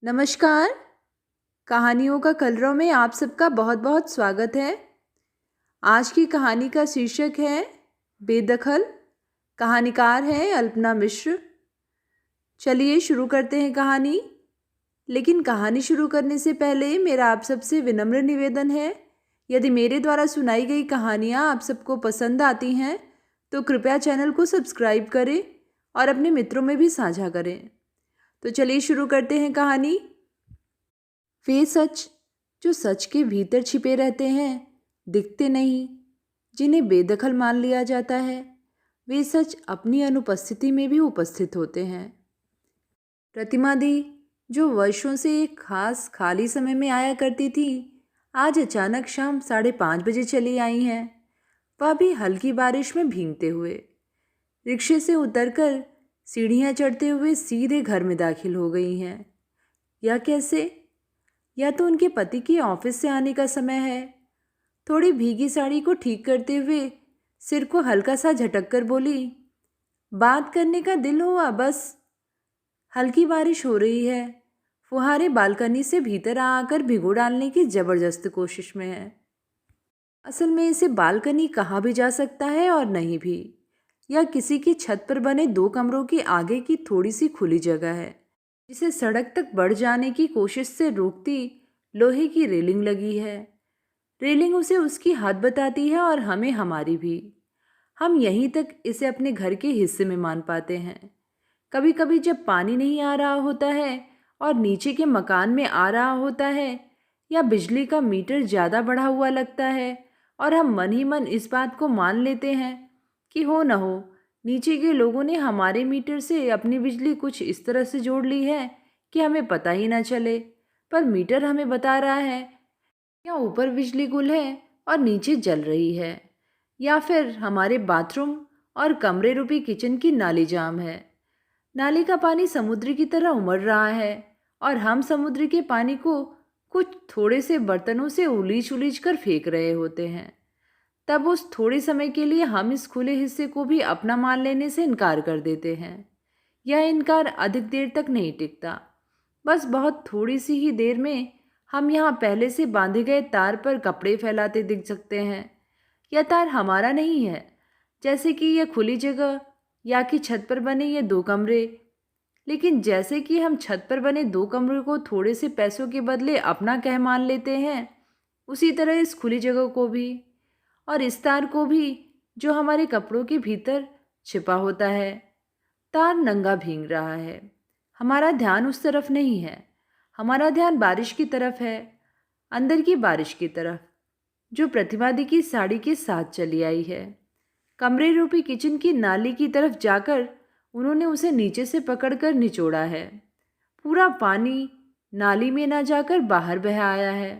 नमस्कार। कहानियों का कलरव में आप सबका बहुत बहुत स्वागत है। आज की कहानी का शीर्षक है बेदखल। कहानीकार हैं अल्पना मिश्र। चलिए शुरू करते हैं कहानी। लेकिन कहानी शुरू करने से पहले मेरा आप सबसे विनम्र निवेदन है, यदि मेरे द्वारा सुनाई गई कहानियाँ आप सबको पसंद आती हैं तो कृपया चैनल को सब्सक्राइब करें और अपने मित्रों में भी साझा करें। तो चलिए शुरू करते हैं कहानी। वे सच जो सच के भीतर छिपे रहते हैं, दिखते नहीं, जिन्हें बेदखल मान लिया जाता है, वे सच अपनी अनुपस्थिति में भी उपस्थित होते हैं। प्रतिमा दी, जो वर्षों से एक खास खाली समय में आया करती थी, आज अचानक शाम 5:30 बजे चली आई हैं। वह भी हल्की बारिश में भीगते हुए। रिक्शे से उतरकर सीढ़ियाँ चढ़ते हुए सीधे घर में दाखिल हो गई हैं। यह कैसे? या तो उनके पति के ऑफिस से आने का समय है। थोड़ी भीगी साड़ी को ठीक करते हुए सिर को हल्का सा झटक कर बोली, बात करने का दिल हुआ बस। हल्की बारिश हो रही है। फुहारे बालकनी से भीतर आकर भिगो डालने की जबरदस्त कोशिश में है। असल में इसे बालकनी कहा भी जा सकता है और नहीं भी। यह किसी की छत पर बने 2 कमरों की आगे की थोड़ी सी खुली जगह है, जिसे सड़क तक बढ़ जाने की कोशिश से रोकती लोहे की रेलिंग लगी है। रेलिंग उसे उसकी हद बताती है और हमें हमारी भी। हम यहीं तक इसे अपने घर के हिस्से में मान पाते हैं। कभी कभी जब पानी नहीं आ रहा होता है और नीचे के मकान में आ रहा होता है, या बिजली का मीटर ज़्यादा बढ़ा हुआ लगता है और हम मन ही मन इस बात को मान लेते हैं कि हो न हो नीचे के लोगों ने हमारे मीटर से अपनी बिजली कुछ इस तरह से जोड़ ली है कि हमें पता ही ना चले, पर मीटर हमें बता रहा है या ऊपर बिजली गुल है और नीचे जल रही है, या फिर हमारे बाथरूम और कमरे रूपी किचन की नाली जाम है। नाली का पानी समुद्र की तरह उमड़ रहा है और हम समुद्र के पानी को कुछ थोड़े से बर्तनों से उलीच उलीच कर फेंक रहे होते हैं। तब उस थोड़े समय के लिए हम इस खुले हिस्से को भी अपना मान लेने से इनकार कर देते हैं। यह इनकार अधिक देर तक नहीं टिकता। बस बहुत थोड़ी सी ही देर में हम यहाँ पहले से बांधे गए तार पर कपड़े फैलाते दिख सकते हैं। यह तार हमारा नहीं है, जैसे कि यह खुली जगह या कि छत पर बने ये 2 कमरे। लेकिन जैसे कि हम छत पर बने 2 कमरों को थोड़े से पैसों के बदले अपना कह मान लेते हैं, उसी तरह इस खुली जगह को भी, और इस तार को भी जो हमारे कपड़ों के भीतर छिपा होता है। तार नंगा भीग रहा है। हमारा ध्यान उस तरफ नहीं है। हमारा ध्यान बारिश की तरफ है, अंदर की बारिश की तरफ, जो प्रतिमा दी की साड़ी के साथ चली आई है। कमरे रूपी किचन की नाली की तरफ जाकर उन्होंने उसे नीचे से पकड़कर निचोड़ा है। पूरा पानी नाली में ना जाकर बाहर बह आया है।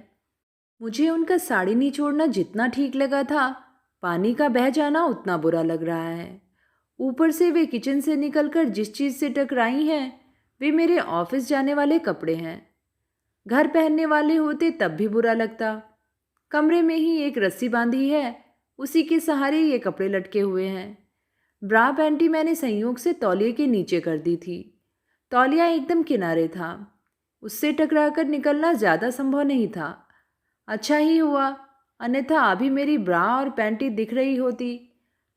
मुझे उनका साड़ी निचोड़ना जितना ठीक लगा था, पानी का बह जाना उतना बुरा लग रहा है। ऊपर से वे किचन से निकलकर जिस चीज़ से टकराई हैं, वे मेरे ऑफिस जाने वाले कपड़े हैं। घर पहनने वाले होते तब भी बुरा लगता। कमरे में ही एक रस्सी बांधी है, उसी के सहारे ये कपड़े लटके हुए हैं। ब्रा पैंटी मैंने संयोग से तौलिए के नीचे कर दी थी। तौलिया एकदम किनारे था। उससे टकराकर निकलना ज़्यादा संभव नहीं था। अच्छा ही हुआ, अन्यथा अभी मेरी ब्रा और पैंटी दिख रही होती।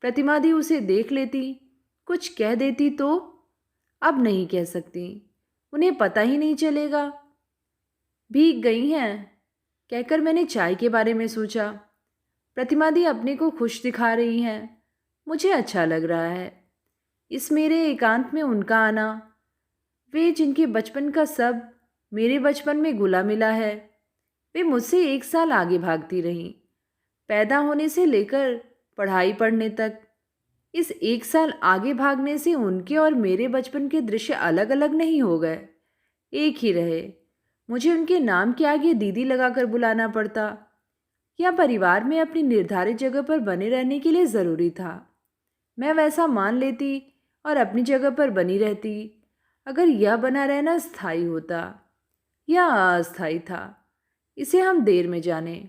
प्रतिमा दी उसे देख लेती, कुछ कह देती तो। अब नहीं कह सकती, उन्हें पता ही नहीं चलेगा। भीग गई हैं, कहकर मैंने चाय के बारे में सोचा। प्रतिमा दी अपने को खुश दिखा रही हैं। मुझे अच्छा लग रहा है इस मेरे एकांत में उनका आना। वे जिनके बचपन का सब मेरे बचपन में घुला मिला है। वे मुझसे 1 साल आगे भागती रहीं, पैदा होने से लेकर पढ़ाई पढ़ने तक। इस 1 साल आगे भागने से उनके और मेरे बचपन के दृश्य अलग अलग नहीं हो गए, एक ही रहे। मुझे उनके नाम के आगे दीदी लगाकर बुलाना पड़ता, या परिवार में अपनी निर्धारित जगह पर बने रहने के लिए ज़रूरी था। मैं वैसा मान लेती और अपनी जगह पर बनी रहती। अगर यह बना रहना स्थायी होता या अस्थायी था, इसे हम देर में जाने,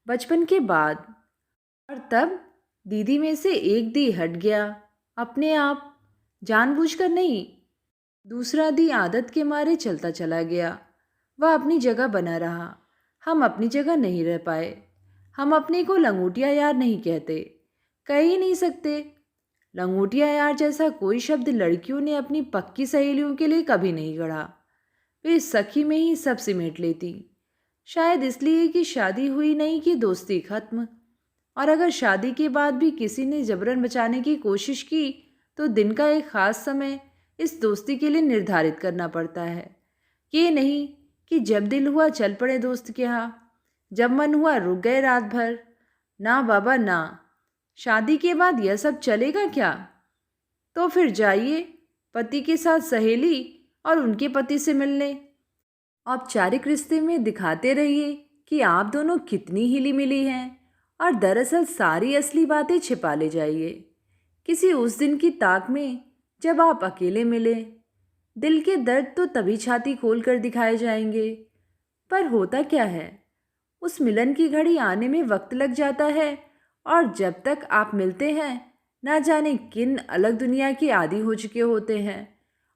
बचपन के बाद। और तब दीदी में से एक दी हट गया, अपने आप, जानबूझकर नहीं। दूसरा दी आदत के मारे चलता चला गया। वह अपनी जगह बना रहा, हम अपनी जगह नहीं रह पाए। हम अपने को लंगोटिया यार नहीं कहते, कह ही नहीं सकते। लंगोटिया यार जैसा कोई शब्द लड़कियों ने अपनी पक्की सहेलियों के लिए कभी नहीं गढ़ा। वे सखी में ही सब सिमेट लेती। शायद इसलिए कि शादी हुई नहीं कि दोस्ती खत्म। और अगर शादी के बाद भी किसी ने जबरन बचाने की कोशिश की तो दिन का एक ख़ास समय इस दोस्ती के लिए निर्धारित करना पड़ता है। ये नहीं कि जब दिल हुआ चल पड़े दोस्त के यहाँ, जब मन हुआ रुक गए रात भर। ना बाबा ना, शादी के बाद यह सब चलेगा क्या? तो फिर जाइए पति के साथ सहेली और उनके पति से मिलने। औपचारिक रिश्ते में दिखाते रहिए कि आप दोनों कितनी हिली मिली हैं और दरअसल सारी असली बातें छिपा ले जाइए किसी उस दिन की ताक में जब आप अकेले मिले। दिल के दर्द तो तभी छाती खोल कर दिखाए जाएंगे। पर होता क्या है, उस मिलन की घड़ी आने में वक्त लग जाता है और जब तक आप मिलते हैं ना जाने किन अलग दुनिया के आदी हो चुके होते हैं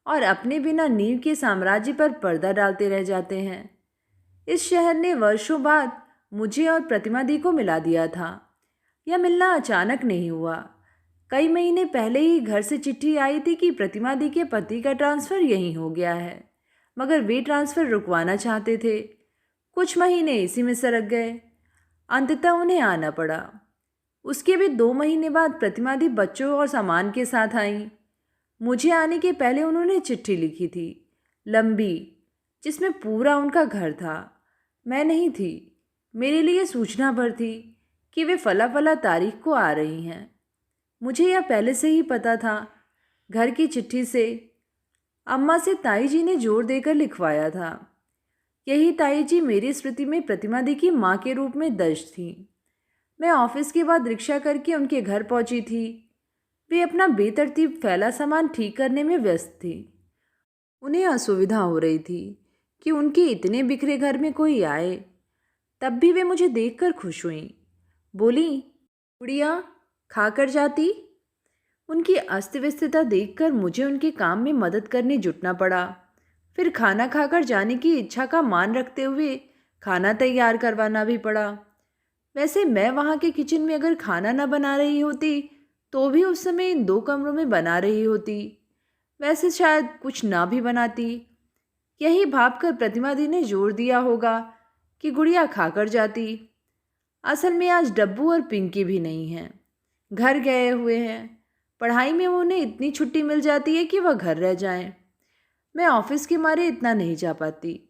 और अपने बिना नींव के साम्राज्य पर पर्दा डालते रह जाते हैं। इस शहर ने वर्षों बाद मुझे और प्रतिमा दी को मिला दिया था। यह मिलना अचानक नहीं हुआ। कई महीने पहले ही घर से चिट्ठी आई थी कि प्रतिमा दी के पति का ट्रांसफ़र यहीं हो गया है, मगर वे ट्रांसफ़र रुकवाना चाहते थे। कुछ महीने इसी में सरक गए। अंततः उन्हें आना पड़ा। उसके भी 2 महीने बाद प्रतिमा दी बच्चों और सामान के साथ आईं। मुझे आने के पहले उन्होंने चिट्ठी लिखी थी, लंबी, जिसमें पूरा उनका घर था। मैं नहीं थी। मेरे लिए सूचना भर थी कि वे फला फला तारीख को आ रही हैं। मुझे यह पहले से ही पता था। घर की चिट्ठी से अम्मा से ताई जी ने जोर देकर लिखवाया था। यही ताई जी मेरी स्मृति में प्रतिमा दी की माँ के रूप में दर्ज थी। मैं ऑफिस के बाद रिक्शा करके उनके घर पहुंची थी। वे अपना बेतरतीब फैला सामान ठीक करने में व्यस्त थी। उन्हें असुविधा हो रही थी कि उनके इतने बिखरे घर में कोई आए। तब भी वे मुझे देखकर खुश हुईं। बोली, गुड़िया खा कर जाती। उनकी अस्त व्यस्तता देखकर मुझे उनके काम में मदद करने जुटना पड़ा। फिर खाना खाकर जाने की इच्छा का मान रखते हुए खाना तैयार करवाना भी पड़ा। वैसे मैं वहाँ के किचन में अगर खाना न बना रही होती तो भी उस समय इन 2 कमरों में बना रही होती। वैसे शायद कुछ ना भी बनाती। यही भापकर प्रतिमा दी ने जोर दिया होगा कि गुड़िया खाकर जाती। असल में आज डब्बू और पिंकी भी नहीं हैं, घर गए हुए हैं। पढ़ाई में उन्हें इतनी छुट्टी मिल जाती है कि वह घर रह जाएं। मैं ऑफिस के मारे इतना नहीं जा पाती।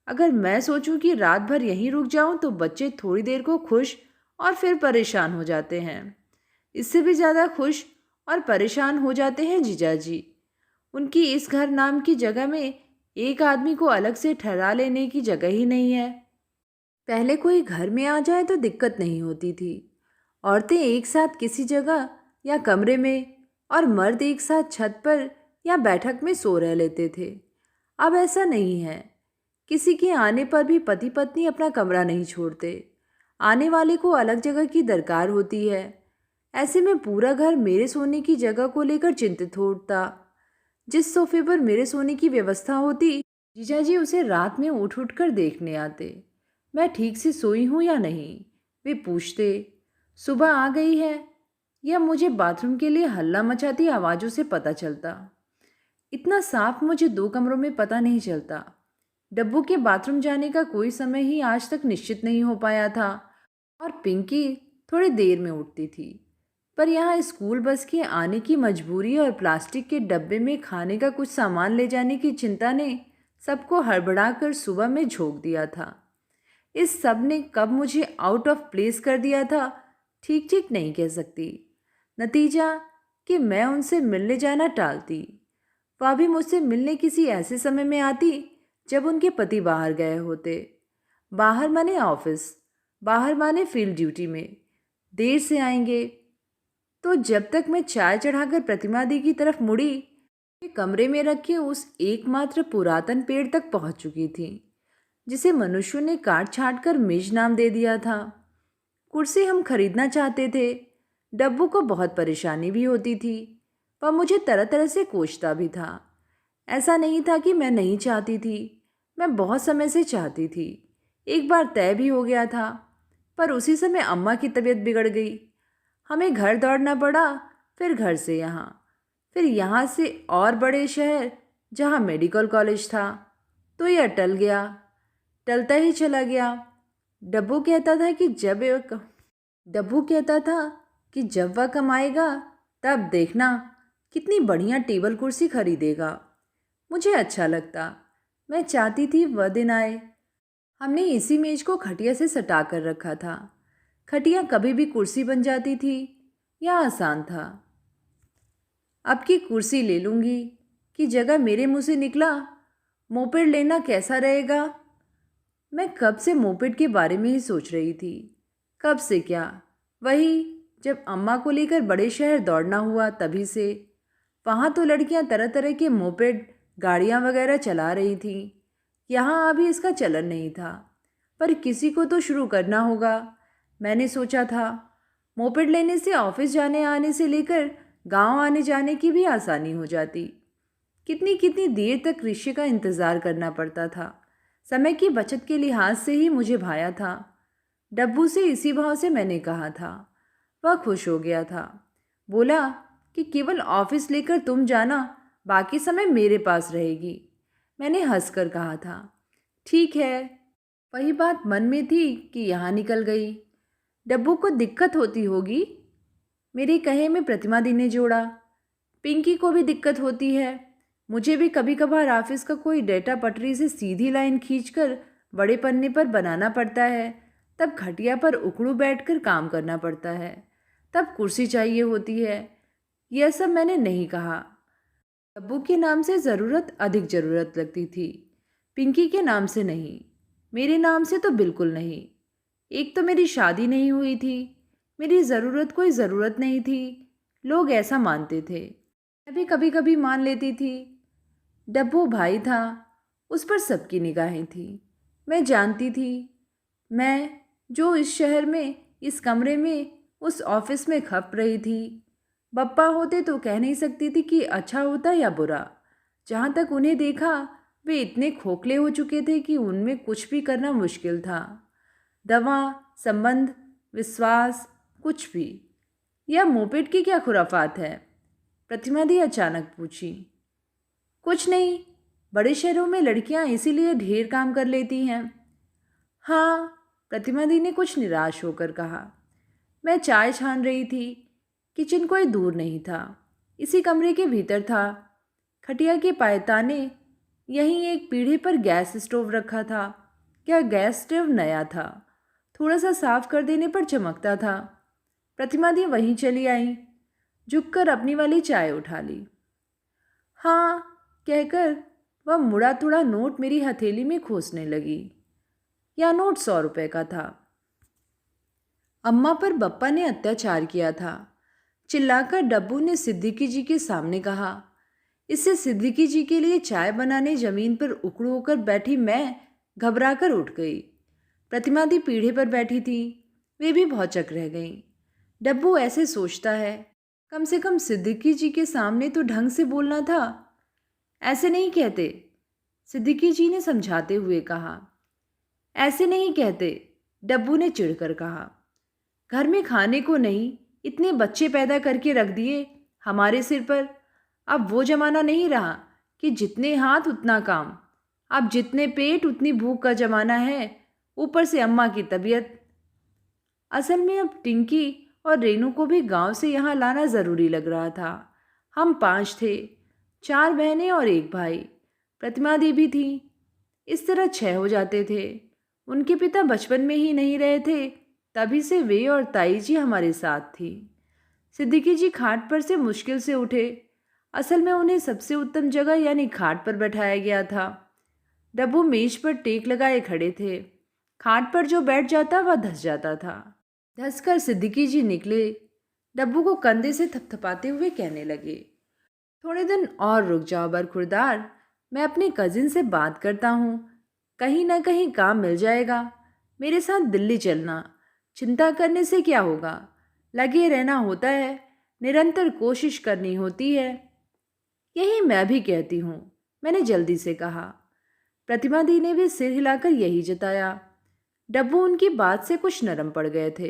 अगर मैं सोचूं कि रात भर यहीं रुक जाऊं तो बच्चे थोड़ी देर को खुश और फिर परेशान हो जाते हैं। इससे भी ज़्यादा खुश और परेशान हो जाते हैं जीजाजी। उनकी इस घर नाम की जगह में एक आदमी को अलग से ठहरा लेने की जगह ही नहीं है। पहले कोई घर में आ जाए तो दिक्कत नहीं होती थी। औरतें एक साथ किसी जगह या कमरे में और मर्द एक साथ छत पर या बैठक में सो रह लेते थे। अब ऐसा नहीं है। किसी के आने पर भी पति पत्नी अपना कमरा नहीं छोड़ते। आने वाले को अलग जगह की दरकार होती है। ऐसे में पूरा घर मेरे सोने की जगह को लेकर चिंतित हो उठता। जिस सोफे पर मेरे सोने की व्यवस्था होती, जीजाजी उसे रात में उठ उठ कर देखने आते। मैं ठीक से सोई हूँ या नहीं, वे पूछते। सुबह आ गई है या मुझे बाथरूम के लिए हल्ला मचाती आवाज़ों से पता चलता। इतना साफ मुझे 2 कमरों में पता नहीं चलता। डब्बू के बाथरूम जाने का कोई समय ही आज तक निश्चित नहीं हो पाया था और पिंकी थोड़ी देर में उठती थी। पर यहाँ स्कूल बस के आने की मजबूरी और प्लास्टिक के डब्बे में खाने का कुछ सामान ले जाने की चिंता ने सबको हड़बड़ा कर सुबह में झोंक दिया था। इस सब ने कब मुझे आउट ऑफ प्लेस कर दिया था ठीक ठीक नहीं कह सकती। नतीजा कि मैं उनसे मिलने जाना टालती। वह भी मुझसे मिलने किसी ऐसे समय में आती जब उनके पति बाहर गए होते। बाहर माने ऑफिस, बाहर माने फील्ड ड्यूटी में। देर से आएंगे। तो जब तक मैं चाय चढ़ाकर प्रतिमा दी की तरफ मुड़ी, वे कमरे में रखे उस एकमात्र पुरातन पेड़ तक पहुंच चुकी थी जिसे मनुष्यों ने काट छाट कर मेज नाम दे दिया था। कुर्सी हम खरीदना चाहते थे। डब्बू को बहुत परेशानी भी होती थी। वह मुझे तरह तरह से कोसता भी था। ऐसा नहीं था कि मैं नहीं चाहती थी। मैं बहुत समय से चाहती थी। एक बार तय भी हो गया था, पर उसी समय अम्मा की तबीयत बिगड़ गई। हमें घर दौड़ना पड़ा, फिर घर से यहाँ, फिर यहाँ से और बड़े शहर जहाँ मेडिकल कॉलेज था। तो यह टल गया, टलता ही चला गया। डब्बू कहता था कि डब्बू कहता था कि जब वह कमाएगा तब देखना कितनी बढ़िया टेबल कुर्सी खरीदेगा। मुझे अच्छा लगता, मैं चाहती थी वह दिन आए। हमने इसी मेज को खटिया से सटा कर रखा था। खटिया कभी भी कुर्सी बन जाती थी, यह आसान था। अब की कुर्सी ले लूँगी कि जगह मेरे मुंह से निकला, मोपेड लेना कैसा रहेगा। मैं कब से मोपेड के बारे में ही सोच रही थी। कब से क्या, वही जब अम्मा को लेकर बड़े शहर दौड़ना हुआ तभी से। वहाँ तो लड़कियाँ तरह तरह के मोपेड गाड़ियाँ वगैरह चला रही थीं। यहाँ अभी इसका चलन नहीं था, पर किसी को तो शुरू करना होगा। मैंने सोचा था मोपेड लेने से ऑफिस जाने आने से लेकर गांव आने जाने की भी आसानी हो जाती। कितनी कितनी देर तक रिक्शे का इंतज़ार करना पड़ता था। समय की बचत के लिहाज से ही मुझे भाया था। डब्बू से इसी भाव से मैंने कहा था। वह खुश हो गया था, बोला कि केवल ऑफिस लेकर तुम जाना, बाकी समय मेरे पास रहेगी। मैंने हंसकर कहा था, ठीक है। वही बात मन में थी कि यहाँ निकल गई। डब्बू को दिक्कत होती होगी, मेरे कहे में प्रतिमा दी ने जोड़ा। पिंकी को भी दिक्कत होती है। मुझे भी कभी कभार ऑफिस का कोई डेटा पटरी से सीधी लाइन खींचकर बड़े पन्ने पर बनाना पड़ता है। तब खटिया पर उकड़ू बैठकर काम करना पड़ता है। तब कुर्सी चाहिए होती है। यह सब मैंने नहीं कहा। डब्बू के नाम से ज़रूरत अधिक ज़रूरत लगती थी, पिंकी के नाम से नहीं। मेरे नाम से तो बिल्कुल नहीं। एक तो मेरी शादी नहीं हुई थी, मेरी ज़रूरत कोई ज़रूरत नहीं थी। लोग ऐसा मानते थे, मैं भी कभी कभी मान लेती थी। डब्बू भाई था, उस पर सबकी निगाहें थी। मैं जानती थी, मैं जो इस शहर में, इस कमरे में, उस ऑफिस में खप रही थी। बप्पा होते तो कह नहीं सकती थी कि अच्छा होता या बुरा। जहाँ तक उन्हें देखा, वे इतने खोखले हो चुके थे कि उनमें कुछ भी करना मुश्किल था। दवा, संबंध, विश्वास, कुछ भी। यह मोपेड की क्या खुराफात है? प्रतिमा दी अचानक पूछी। कुछ नहीं, बड़े शहरों में लड़कियां इसीलिए ढेर काम कर लेती हैं। हाँ, प्रतिमा दी ने कुछ निराश होकर कहा। मैं चाय छान रही थी। किचन कोई दूर नहीं था, इसी कमरे के भीतर था। खटिया के पायताने, यहीं एक पीढ़े पर गैस स्टोव रखा था। क्या गैस स्टोव नया था, थोड़ा सा साफ कर देने पर चमकता था। प्रतिमा दी वहीं चली आई, झुककर अपनी वाली चाय उठा ली। हाँ कहकर वह मुड़ा तुड़ा नोट मेरी हथेली में खोसने लगी। यह नोट 100 रुपये का था। अम्मा पर बप्पा ने अत्याचार किया था, चिल्लाकर डब्बू ने सिद्दीकी जी के सामने कहा। इससे सिद्दीकी जी के लिए चाय बनाने जमीन पर उकड़ू होकर बैठी मैं घबराकर उठ गई। प्रतिमा दी पीढ़े पर बैठी थी, वे भी भौचक रह गईं। डब्बू ऐसे सोचता है, कम से कम सिद्दीकी जी के सामने तो ढंग से बोलना था। ऐसे नहीं कहते, सिद्दीकी जी ने समझाते हुए कहा। ऐसे नहीं कहते, डब्बू ने चिढ़कर कहा। घर में खाने को नहीं, इतने बच्चे पैदा करके रख दिए हमारे सिर पर। अब वो जमाना नहीं रहा कि जितने हाथ उतना काम। अब जितने पेट उतनी भूख का जमाना है, ऊपर से अम्मा की तबीयत। असल में अब टिंकी और रेनू को भी गांव से यहाँ लाना ज़रूरी लग रहा था। हम 5 थे, 4 बहनें और 1 भाई। प्रतिमा दी भी थी। इस तरह 6 हो जाते थे। उनके पिता बचपन में ही नहीं रहे थे, तभी से वे और ताई जी हमारे साथ थी। सिद्दीकी जी खाट पर से मुश्किल से उठे। असल में उन्हें सबसे उत्तम जगह यानी खाट पर बैठाया गया था। डब्बू मेज पर टेक लगाए खड़े थे। खाट पर जो बैठ जाता वह धंस जाता था। धंसकर सिद्दीकी जी निकले, डब्बू को कंधे से थपथपाते हुए कहने लगे, थोड़े दिन और रुक जाओ बरखुरदार, मैं अपने कजिन से बात करता हूँ। कहीं ना कहीं काम मिल जाएगा। मेरे साथ दिल्ली चलना। चिंता करने से क्या होगा, लगे रहना होता है, निरंतर कोशिश करनी होती है। यही मैं भी कहती हूँ, मैंने जल्दी से कहा। प्रतिमा दी ने भी सिर हिलाकर यही जताया। डब्बू उनकी बात से कुछ नरम पड़ गए थे।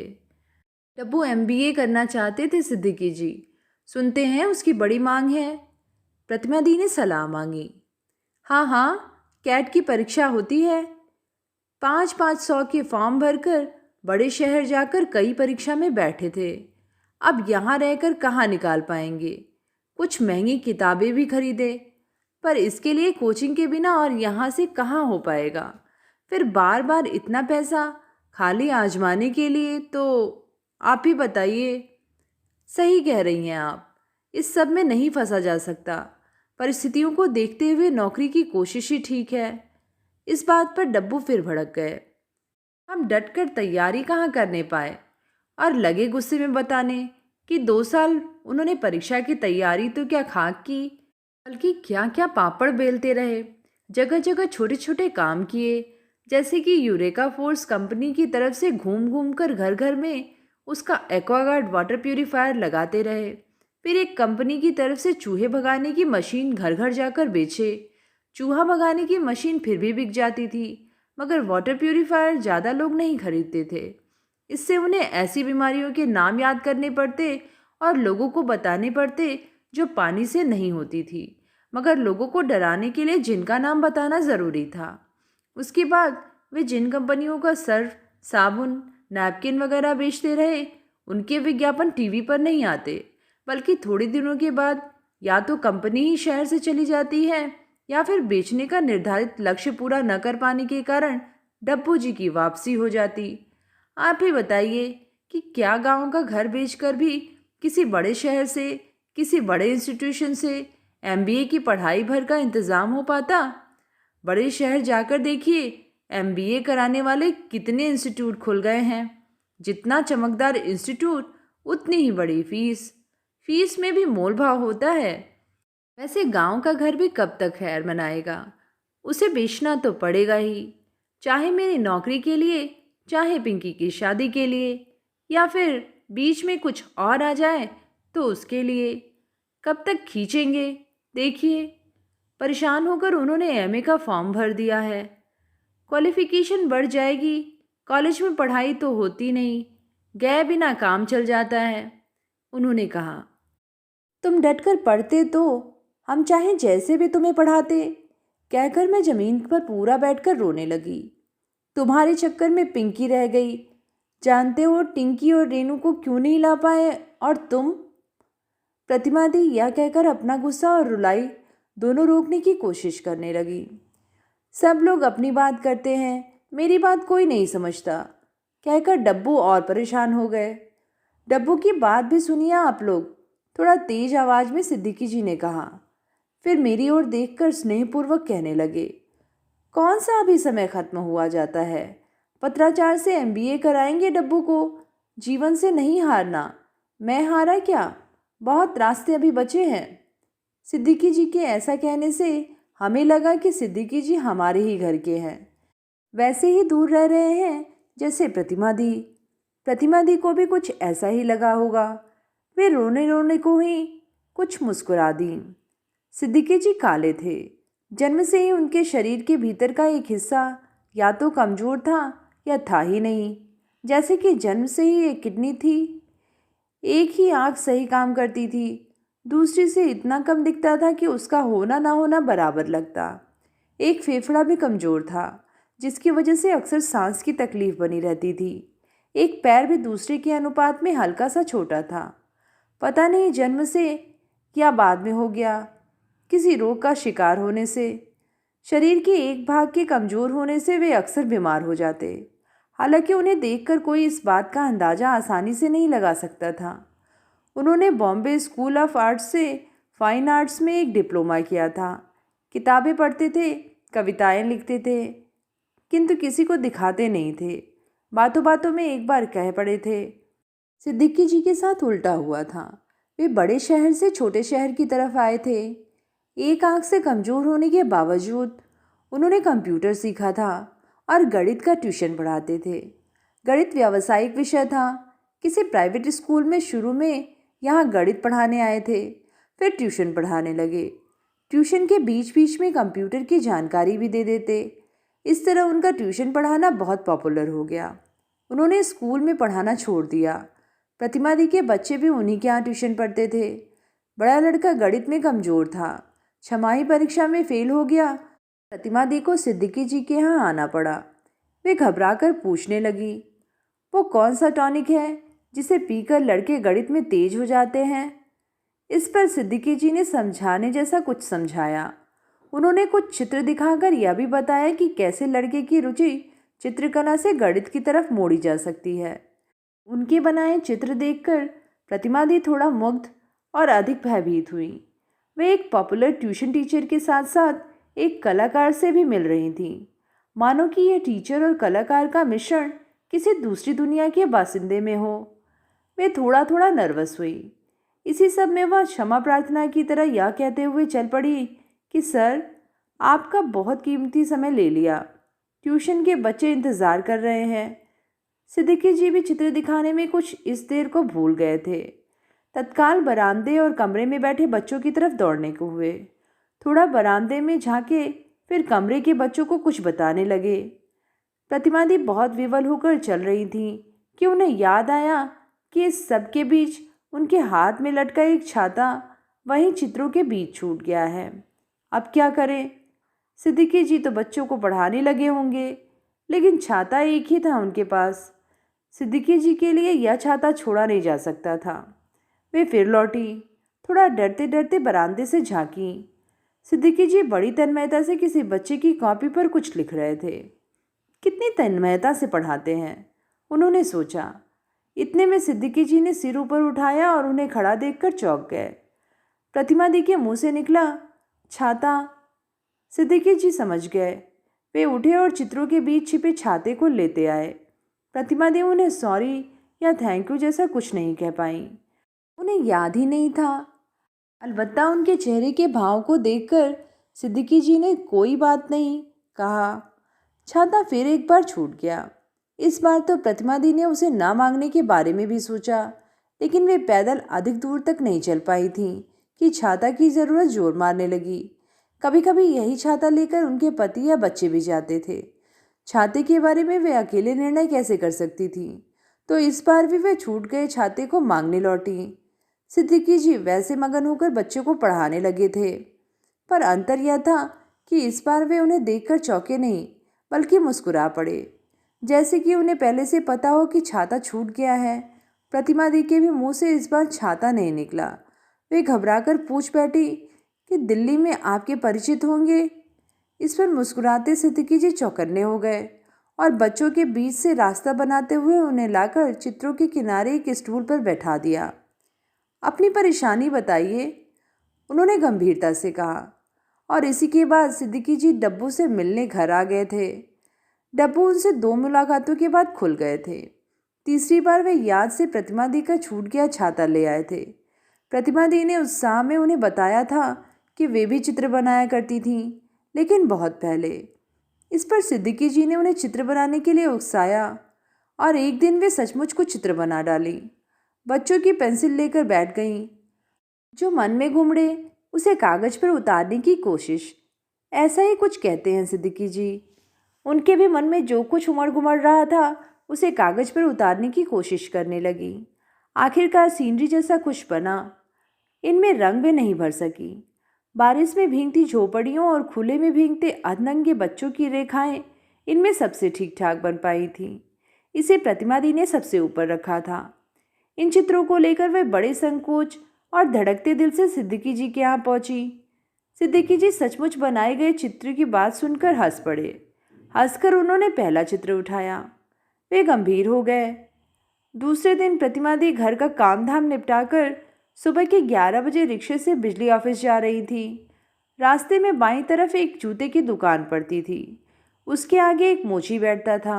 डब्बू एमबीए करना चाहते थे सिद्दीकी जी। सुनते हैं उसकी बड़ी मांग है। प्रतिमा दी ने सलाह मांगी। हाँ हाँ, कैट की परीक्षा होती है। 5-500 के फॉर्म भरकर बड़े शहर जाकर कई परीक्षा में बैठे थे। अब यहाँ रहकर कहाँ निकाल पाएंगे। कुछ महंगी किताबें भी खरीदे, पर इसके लिए कोचिंग के बिना और यहाँ से कहाँ हो पाएगा। फिर बार बार इतना पैसा खाली आजमाने के लिए, तो आप ही बताइए। सही कह रही हैं आप, इस सब में नहीं फंसा जा सकता। परिस्थितियों को देखते हुए नौकरी की कोशिश ही ठीक है। इस बात पर डब्बू फिर भड़क गए। हम डटकर तैयारी कहाँ करने पाए और लगे गुस्से में बताने कि 2 साल उन्होंने परीक्षा की तैयारी तो क्या खाक की, बल्कि क्या क्या पापड़ बेलते रहे। जगह जगह छोटे छोटे काम किए, जैसे कि यूरेका फोर्स कंपनी की तरफ से घूम घूम कर घर घर में उसका एक्वागार्ड वाटर प्यूरिफायर लगाते रहे। फिर एक कंपनी की तरफ से चूहे भगाने की मशीन घर घर जाकर बेचे। चूहा भगाने की मशीन फिर भी बिक जाती थी, मगर वाटर प्यूरिफायर ज़्यादा लोग नहीं खरीदते थे। इससे उन्हें ऐसी बीमारियों के नाम याद करने पड़ते और लोगों को बताने पड़ते जो पानी से नहीं होती थी, मगर लोगों को डराने के लिए जिनका नाम बताना ज़रूरी था। उसके बाद वे जिन कंपनियों का सर्फ, साबुन, नैपकिन वगैरह बेचते रहे, उनके विज्ञापन टीवी पर नहीं आते, बल्कि थोड़े दिनों के बाद या तो कंपनी ही शहर से चली जाती है, या फिर बेचने का निर्धारित लक्ष्य पूरा न कर पाने के कारण डब्बू जी की वापसी हो जाती। आप ही बताइए कि क्या गांव का घर बेचकर भी किसी बड़े शहर से, किसी बड़े इंस्टीट्यूशन से एमबीए की पढ़ाई भर का इंतज़ाम हो पाता? बड़े शहर जाकर देखिए, एमबीए कराने वाले कितने इंस्टीट्यूट खुल गए हैं। जितना चमकदार इंस्टीट्यूट उतनी ही बड़ी फीस। फीस में भी मोल भाव होता है। वैसे गांव का घर भी कब तक खैर मनाएगा, उसे बेचना तो पड़ेगा ही, चाहे मेरी नौकरी के लिए, चाहे पिंकी की शादी के लिए, या फिर बीच में कुछ और आ जाए तो उसके लिए। कब तक खींचेंगे देखिए। परेशान होकर उन्होंने एमए का फॉर्म भर दिया है। क्वालिफिकेशन बढ़ जाएगी, कॉलेज में पढ़ाई तो होती नहीं, गए बिना काम चल जाता है। उन्होंने कहा, तुम डटकर पढ़ते तो हम चाहे जैसे भी तुम्हें पढ़ाते। कहकर मैं ज़मीन पर पूरा बैठकर रोने लगी। तुम्हारे चक्कर में पिंकी रह गई। जानते हो टिंकी और रेनू को क्यों नहीं ला पाए, और तुम? प्रतिमा दी यह कहकर अपना गुस्सा और रुलाई दोनों रोकने की कोशिश करने लगी। सब लोग अपनी बात करते हैं, मेरी बात कोई नहीं समझता, कहकर डब्बू और परेशान हो गए। डब्बू की बात भी सुनिए आप लोग, थोड़ा तेज आवाज़ में सिद्दीकी जी ने कहा। फिर मेरी ओर देखकर स्नेहपूर्वक कहने लगे, कौन सा अभी समय खत्म हुआ जाता है। पत्राचार से एमबीए कराएंगे डब्बू को। जीवन से नहीं हारना। मैं हारा क्या, बहुत रास्ते अभी बचे हैं। सिद्दीकी जी के ऐसा कहने से हमें लगा कि सिद्दीकी जी हमारे ही घर के हैं, वैसे ही दूर रह रहे हैं जैसे प्रतिमा दी। प्रतिमा दी को भी कुछ ऐसा ही लगा होगा। वे रोने रोने को ही कुछ मुस्कुरा दी। सिद्दीकी जी काले थे। जन्म से ही उनके शरीर के भीतर का एक हिस्सा या तो कमज़ोर था या था ही नहीं। जैसे कि जन्म से ही एक किडनी थी, एक ही आँख सही काम करती थी, दूसरी से इतना कम दिखता था कि उसका होना ना होना बराबर लगता। एक फेफड़ा भी कमज़ोर था, जिसकी वजह से अक्सर सांस की तकलीफ बनी रहती थी। एक पैर भी दूसरे के अनुपात में हल्का सा छोटा था। पता नहीं जन्म से या बाद में हो गया, किसी रोग का शिकार होने से। शरीर के एक भाग के कमज़ोर होने से वे अक्सर बीमार हो जाते। हालांकि उन्हें देखकर कोई इस बात का अंदाज़ा आसानी से नहीं लगा सकता था। उन्होंने बॉम्बे स्कूल ऑफ आर्ट्स से फाइन आर्ट्स में एक डिप्लोमा किया था। किताबें पढ़ते थे, कविताएं लिखते थे, किंतु किसी को दिखाते नहीं थे। बातों बातों में एक बार कह पड़े थे। सिद्दीकी जी के साथ उल्टा हुआ था। वे बड़े शहर से छोटे शहर की तरफ आए थे। एक आंख से कमज़ोर होने के बावजूद उन्होंने कंप्यूटर सीखा था और गणित का ट्यूशन पढ़ाते थे। गणित व्यावसायिक विषय था। किसी प्राइवेट स्कूल में शुरू में यहाँ गणित पढ़ाने आए थे, फिर ट्यूशन पढ़ाने लगे। ट्यूशन के बीच बीच में कंप्यूटर की जानकारी भी दे देते। इस तरह उनका ट्यूशन पढ़ाना बहुत पॉपुलर हो गया। उन्होंने स्कूल में पढ़ाना छोड़ दिया। प्रतिमा दी के बच्चे भी उन्हीं के यहाँ ट्यूशन पढ़ते थे। बड़ा लड़का गणित में कमज़ोर था, छमाही परीक्षा में फेल हो गया। प्रतिमा दी को सिद्दीकी जी के यहाँ आना पड़ा। वे घबराकर पूछने लगी, वो कौन सा टॉनिक है जिसे पीकर लड़के गणित में तेज हो जाते हैं? इस पर सिद्दीकी जी ने समझाने जैसा कुछ समझाया। उन्होंने कुछ चित्र दिखाकर यह भी बताया कि कैसे लड़के की रुचि चित्रकला से गणित की तरफ मोड़ी जा सकती है। उनके बनाए चित्र देखकर प्रतिमा दी थोड़ा मुग्ध और अधिक भयभीत हुई। वे एक पॉपुलर ट्यूशन टीचर के साथ साथ एक कलाकार से भी मिल रही थीं, मानो कि यह टीचर और कलाकार का मिश्रण किसी दूसरी दुनिया के बासिंदे में हो। वे थोड़ा थोड़ा नर्वस हुई। इसी सब में वह क्षमा प्रार्थना की तरह यह कहते हुए चल पड़ी कि सर, आपका बहुत कीमती समय ले लिया, ट्यूशन के बच्चे इंतज़ार कर रहे हैं। सिद्दीकी जी भी चित्र दिखाने में कुछ इस देर को भूल गए थे। तत्काल बरामदे और कमरे में बैठे बच्चों की तरफ दौड़ने को हुए। थोड़ा बरामदे में झांके, फिर कमरे के बच्चों को कुछ बताने लगे। प्रतिमा दी बहुत विवल होकर चल रही थीं कि उन्हें याद आया कि इस सब के बीच उनके हाथ में लटका एक छाता वहीं चित्रों के बीच छूट गया है। अब क्या करें? सिद्दीकी जी तो बच्चों को पढ़ाने लगे होंगे, लेकिन छाता एक ही था उनके पास। सिद्दीकी जी के लिए यह छाता छोड़ा नहीं जा सकता था। वे फिर लौटी, थोड़ा डरते डरते बरामदे से झांकी। सिद्दीकी जी बड़ी तन्मयता से किसी बच्चे की कॉपी पर कुछ लिख रहे थे। कितनी तन्मयता से पढ़ाते हैं, उन्होंने सोचा। इतने में सिद्दीकी जी ने सिर ऊपर उठाया और उन्हें खड़ा देखकर चौंक गए। प्रतिमा दी के मुंह से निकला, छाता। सिद्दीकी जी समझ गए। वे उठे और चित्रों के बीच छिपे छाते को लेते आए। प्रतिमा दी उन्हें सॉरी या थैंक यू जैसा कुछ नहीं कह पाई। उन्हें याद ही नहीं था। अलबत्ता उनके चेहरे के भाव को देखकर सिद्दीकी जी ने कोई बात नहीं कहा। छाता फिर एक बार छूट गया। इस बार तो प्रतिमा दी ने उसे ना मांगने के बारे में भी सोचा, लेकिन वे पैदल अधिक दूर तक नहीं चल पाई थीं कि छाता की ज़रूरत जोर मारने लगी। कभी कभी यही छाता लेकर उनके पति या बच्चे भी जाते थे। छाते के बारे में वे अकेले निर्णय कैसे कर सकती थी? तो इस बार भी वे छूट गए छाते को मांगने लौटी। सिद्दीकी जी वैसे मगन होकर बच्चों को पढ़ाने लगे थे, पर अंतर यह था कि इस बार वे उन्हें देखकर चौंके नहीं, बल्कि मुस्कुरा पड़े, जैसे कि उन्हें पहले से पता हो कि छाता छूट गया है। प्रतिमा दी के भी मुंह से इस बार छाता नहीं निकला। वे घबराकर पूछ बैठी कि दिल्ली में आपके परिचित होंगे। इस पर मुस्कुराते सिद्दीकी जी चौकन्ने हो गए और बच्चों के बीच से रास्ता बनाते हुए उन्हें लाकर चित्रों के किनारे एक स्टूल पर बैठा दिया। अपनी परेशानी बताइए, उन्होंने गंभीरता से कहा। और इसी के बाद सिद्दीकी जी डब्बू से मिलने घर आ गए थे। डब्बू उनसे 2 मुलाकातों के बाद खुल गए थे। तीसरी बार वे याद से प्रतिमा दी का छूट गया छाता ले आए थे। प्रतिमा दी ने उत्साह में उन्हें बताया था कि वे भी चित्र बनाया करती थीं, लेकिन बहुत पहले। इस पर सिद्दीकी जी ने उन्हें चित्र बनाने के लिए उकसाया और एक दिन वे सचमुच कुछ चित्र बना डाली। बच्चों की पेंसिल लेकर बैठ गईं। जो मन में घुमड़े उसे कागज पर उतारने की कोशिश, ऐसा ही कुछ कहते हैं सिद्दीकी जी। उनके भी मन में जो कुछ उमड़ घुमड़ रहा था उसे कागज पर उतारने की कोशिश करने लगी। आखिरकार सीनरी जैसा कुछ बना। इनमें रंग वे नहीं भर सकी। बारिश में भीगती झोपड़ियों और खुले में भीगते अधनंगे बच्चों की रेखाएं इनमें सबसे ठीक ठाक बन पाई थीं। इसे प्रतिमा दी ने सबसे ऊपर रखा था। इन चित्रों को लेकर वे बड़े संकोच और धड़कते दिल से सिद्दीकी जी के यहाँ पहुंची। सिद्दीकी जी सचमुच बनाए गए चित्र की बात सुनकर हंस पड़े। हंसकर उन्होंने पहला चित्र उठाया। वे गंभीर हो गए। दूसरे दिन प्रतिमा दी घर का काम धाम निपटाकर सुबह के 11 बजे रिक्शे से बिजली ऑफिस जा रही थी। रास्ते में बाईं तरफ एक जूते की दुकान पड़ती थी। उसके आगे एक मोची बैठता था।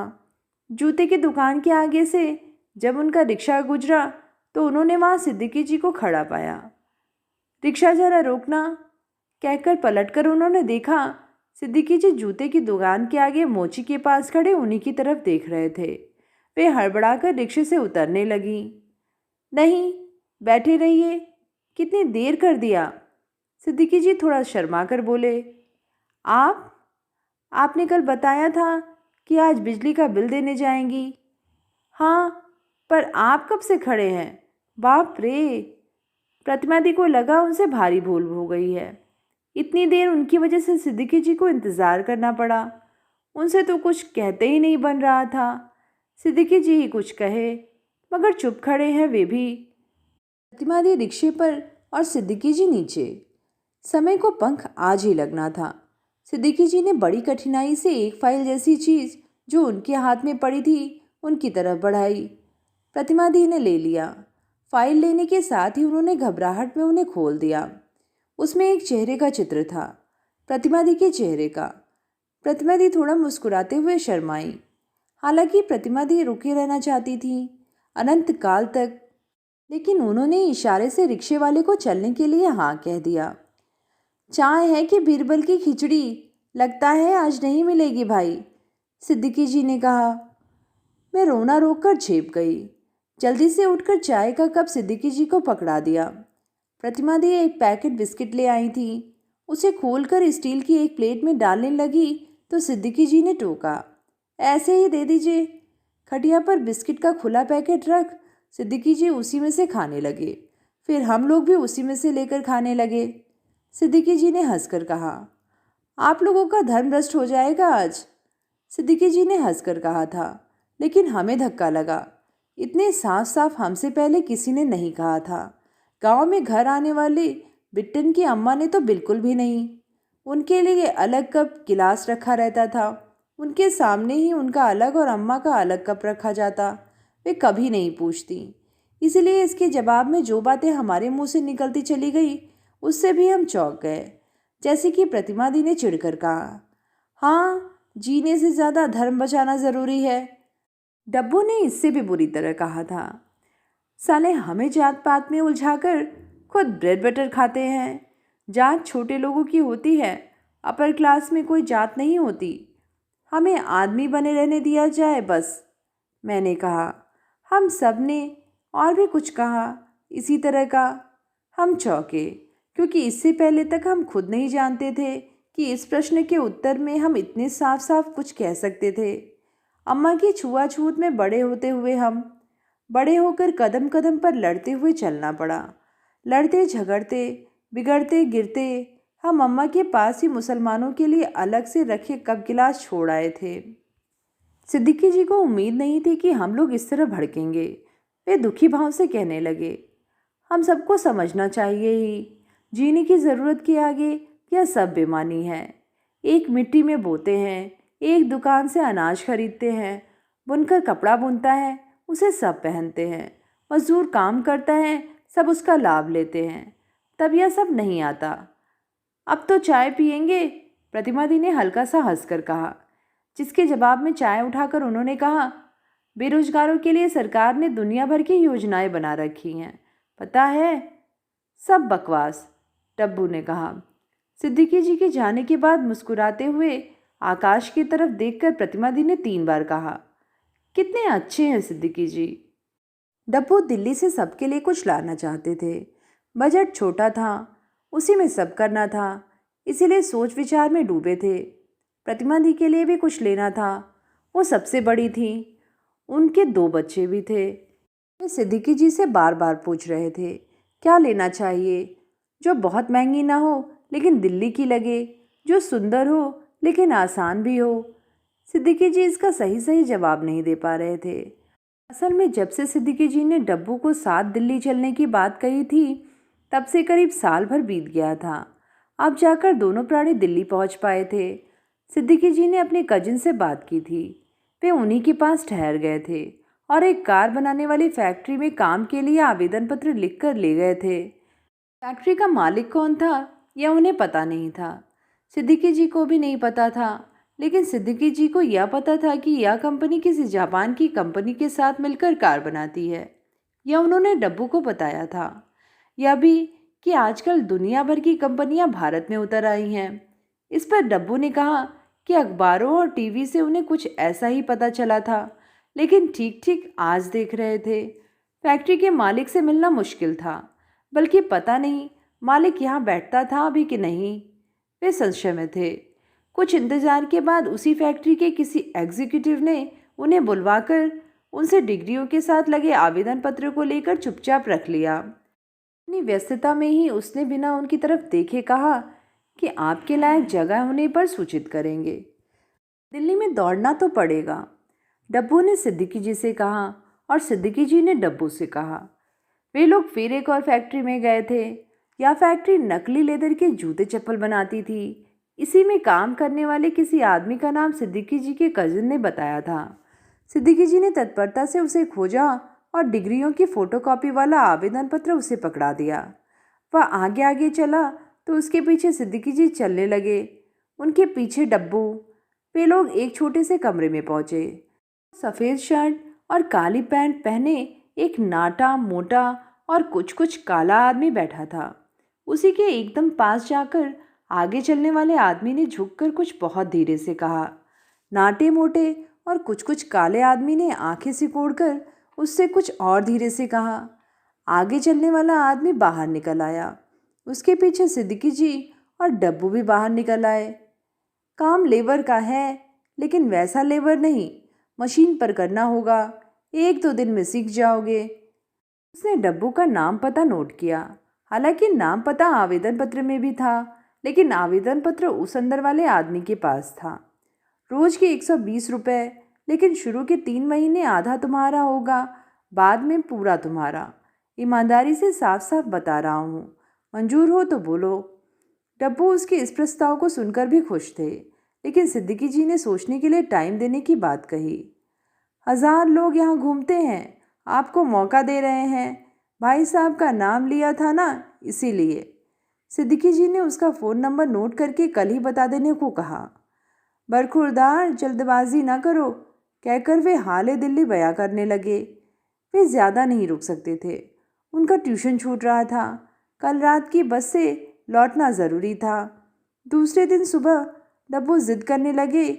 जूते की दुकान के आगे से जब उनका रिक्शा गुजरा तो उन्होंने वहाँ सिद्दीकी जी को खड़ा पाया। रिक्शा जरा रोकना, कहकर पलटकर उन्होंने देखा सिद्दीकी जी जूते की दुकान के आगे मोची के पास खड़े उन्हीं की तरफ देख रहे थे। वे हड़बड़ाकर रिक्शे से उतरने लगी। नहीं, बैठे रहिए, कितनी देर कर दिया। सिद्दीकी जी थोड़ा शर्मा कर बोले। आप आपने कल बताया था कि आज बिजली का बिल देने जाएंगी। हाँ, पर आप कब से खड़े हैं? बाप रे! प्रतिमा दी को लगा उनसे भारी भूल हो गई है। इतनी देर उनकी वजह से सिद्दीकी जी को इंतज़ार करना पड़ा। उनसे तो कुछ कहते ही नहीं बन रहा था। सिद्दीकी जी ही कुछ कहे, मगर चुप खड़े हैं वे भी। प्रतिमा दी रिक्शे पर और सिद्दीकी जी नीचे। समय को पंख आज ही लगना था। सिद्दीकी जी ने बड़ी कठिनाई से एक फाइल जैसी चीज़ जो उनके हाथ में पड़ी थी उनकी तरफ बढ़ाई। प्रतिमा दी ने ले लिया। फाइल लेने के साथ ही उन्होंने घबराहट में उन्हें खोल दिया। उसमें एक चेहरे का चित्र था, प्रतिमा दी के चेहरे का। प्रतिमा दी थोड़ा मुस्कुराते हुए शर्माई। हालांकि प्रतिमा दी रुके रहना चाहती थी अनंत काल तक, लेकिन उन्होंने इशारे से रिक्शे वाले को चलने के लिए हाँ कह दिया। चाय है कि बीरबल की खिचड़ी? लगता है आज नहीं मिलेगी भाई, सिद्दीकी जी ने कहा। मैं रोना रोककर झेप गई। जल्दी से उठकर चाय का कप सिद्दीकी जी को पकड़ा दिया। प्रतिमा दी एक पैकेट बिस्किट ले आई थी। उसे खोलकर स्टील की एक प्लेट में डालने लगी तो सिद्दीकी जी ने टोका, ऐसे ही दे दीजिए। खटिया पर बिस्किट का खुला पैकेट रख सिद्दीकी जी उसी में से खाने लगे। फिर हम लोग भी उसी में से लेकर खाने लगे। सिद्दीकी जी ने हंसकर कहा, आप लोगों का धर्म भ्रष्ट हो जाएगा आज। सिद्दीकी जी ने हंसकर कहा था, लेकिन हमें धक्का लगा। इतने साफ साफ हमसे पहले किसी ने नहीं कहा था। गांव में घर आने वाले बिट्टन की अम्मा ने तो बिल्कुल भी नहीं। उनके लिए अलग कप गिलास रखा रहता था। उनके सामने ही उनका अलग और अम्मा का अलग कप रखा जाता। वे कभी नहीं पूछती। इसलिए इसके जवाब में जो बातें हमारे मुंह से निकलती चली गई उससे भी हम चौंक गए। जैसे कि प्रतिमा दी ने चिढ़कर कहा, हाँ, जीने से ज़्यादा धर्म बचाना ज़रूरी है। डब्बू ने इससे भी बुरी तरह कहा था, साले हमें जात पात में उलझाकर खुद ब्रेड बटर खाते हैं। जात छोटे लोगों की होती है, अपर क्लास में कोई जात नहीं होती। हमें आदमी बने रहने दिया जाए बस। मैंने कहा। हम सब ने और भी कुछ कहा इसी तरह का। हम चौंके, क्योंकि इससे पहले तक हम खुद नहीं जानते थे कि इस प्रश्न के उत्तर में हम इतने साफ साफ कुछ कह सकते थे। अम्मा की छुआछूत में बड़े होते हुए हम बड़े होकर कदम कदम पर लड़ते हुए चलना पड़ा। लड़ते झगड़ते बिगड़ते गिरते हम अम्मा के पास ही मुसलमानों के लिए अलग से रखे कप गिलास छोड़ आए थे। सिद्दीकी जी को उम्मीद नहीं थी कि हम लोग इस तरह भड़केंगे। वे दुखी भाव से कहने लगे, हम सबको समझना चाहिए ही, जीने की ज़रूरत के आगे यह सब बेमानी है। एक मिट्टी में बोते हैं, एक दुकान से अनाज खरीदते हैं, बुनकर कपड़ा बुनता है, उसे सब पहनते हैं, मजदूर काम करता है, सब उसका लाभ लेते हैं, तब यह सब नहीं आता। अब तो चाय पियेंगे? प्रतिमा दी ने हल्का सा हंसकर कहा, जिसके जवाब में चाय उठाकर उन्होंने कहा, बेरोजगारों के लिए सरकार ने दुनिया भर की योजनाएं बना रखी हैं, पता है? सब बकवास, डब्बू ने कहा। सिद्दीकी जी के जाने के बाद मुस्कुराते हुए आकाश की तरफ देखकर प्रतिमा दी ने 3 बार कहा, कितने अच्छे हैं सिद्दीकी जी। डब्बू दिल्ली से सबके लिए कुछ लाना चाहते थे। बजट छोटा था, उसी में सब करना था, इसीलिए सोच विचार में डूबे थे। प्रतिमा दी के लिए भी कुछ लेना था, वो सबसे बड़ी थी। उनके 2 बच्चे भी थे। वे सिद्दीकी जी से बार बार पूछ रहे थे, क्या लेना चाहिए, जो बहुत महंगी ना हो लेकिन दिल्ली की लगे, जो सुंदर हो लेकिन आसान भी हो। सिद्दीकी जी इसका सही सही जवाब नहीं दे पा रहे थे। असल में जब से सिद्दीकी जी ने डब्बू को साथ दिल्ली चलने की बात कही थी, तब से करीब साल भर बीत गया था। अब जाकर दोनों प्राणी दिल्ली पहुंच पाए थे। सिद्दीकी जी ने अपने कजिन से बात की थी। वे उन्हीं के पास ठहर गए थे और एक कार बनाने वाली फैक्ट्री में काम के लिए आवेदन पत्र लिखकर ले गए थे। फैक्ट्री का मालिक कौन था यह उन्हें पता नहीं था। सिद्दीकी जी को भी नहीं पता था, लेकिन सिद्दीकी जी को यह पता था कि यह कंपनी किसी जापान की कंपनी के साथ मिलकर कार बनाती है। यह उन्होंने डब्बू को बताया था। यह भी कि आजकल दुनिया भर की कंपनियां भारत में उतर आई हैं। इस पर डब्बू ने कहा कि अखबारों और टीवी से उन्हें कुछ ऐसा ही पता चला था, लेकिन ठीक ठीक आज देख रहे थे। फैक्ट्री के मालिक से मिलना मुश्किल था, बल्कि पता नहीं मालिक यहाँ बैठता था अभी कि नहीं। वे संशय में थे। कुछ इंतजार के बाद उसी फैक्ट्री के किसी एग्जीक्यूटिव ने उन्हें बुलवाकर उनसे डिग्रियों के साथ लगे आवेदन पत्र को लेकर चुपचाप रख लिया। अपनी व्यस्तता में ही उसने बिना उनकी तरफ देखे कहा कि आपके लायक जगह होने पर सूचित करेंगे। दिल्ली में दौड़ना तो पड़ेगा, डब्बू ने सिद्दीकी जी से कहा और सिद्दीकी जी ने डब्बू से कहा। वे लोग फिर एक और फैक्ट्री में गए थे। यह फैक्ट्री नकली लेदर के जूते चप्पल बनाती थी। इसी में काम करने वाले किसी आदमी का नाम सिद्दीकी जी के कजिन ने बताया था। सिद्दीकी जी ने तत्परता से उसे खोजा और डिग्रियों की फोटोकॉपी वाला आवेदन पत्र उसे पकड़ा दिया। वह आगे आगे चला तो उसके पीछे सिद्दीकी जी चलने लगे, उनके पीछे डब्बू। वे लोग एक छोटे से कमरे में पहुंचे। सफ़ेद शर्ट और काली पैंट पहने एक नाटा मोटा और कुछ कुछ काला आदमी बैठा था। उसी के एकदम पास जाकर आगे चलने वाले आदमी ने झुककर कुछ बहुत धीरे से कहा। नाटे मोटे और कुछ कुछ काले आदमी ने आंखें सिकोड़कर उससे कुछ और धीरे से कहा। आगे चलने वाला आदमी बाहर निकल आया। उसके पीछे सिद्दीकी जी और डब्बू भी बाहर निकल आए। काम लेबर का है, लेकिन वैसा लेबर नहीं, मशीन पर करना होगा, 1-2 दिन में सीख जाओगे। उसने डब्बू का नाम पता नोट किया। हालांकि नाम पता आवेदन पत्र में भी था, लेकिन आवेदन पत्र उस अंदर वाले आदमी के पास था। रोज के 120 रुपये, लेकिन शुरू के 3 महीने आधा तुम्हारा होगा, बाद में पूरा तुम्हारा। ईमानदारी से साफ साफ बता रहा हूँ, मंजूर हो तो बोलो। डब्बू उसके इस प्रस्ताव को सुनकर भी खुश थे, लेकिन सिद्दीकी जी ने सोचने के लिए टाइम देने की बात कही। 1000 लोग यहाँ घूमते हैं, आपको मौका दे रहे हैं। भाई साहब का नाम लिया था ना, इसीलिए। सिद्दीकी जी ने उसका फ़ोन नंबर नोट करके कल ही बता देने को कहा। बरखुरदार, जल्दबाजी ना करो, कहकर वे हाले दिल्ली बयां करने लगे। वे ज़्यादा नहीं रुक सकते थे, उनका ट्यूशन छूट रहा था। कल रात की बस से लौटना ज़रूरी था। दूसरे दिन सुबह डब्बू जिद करने लगे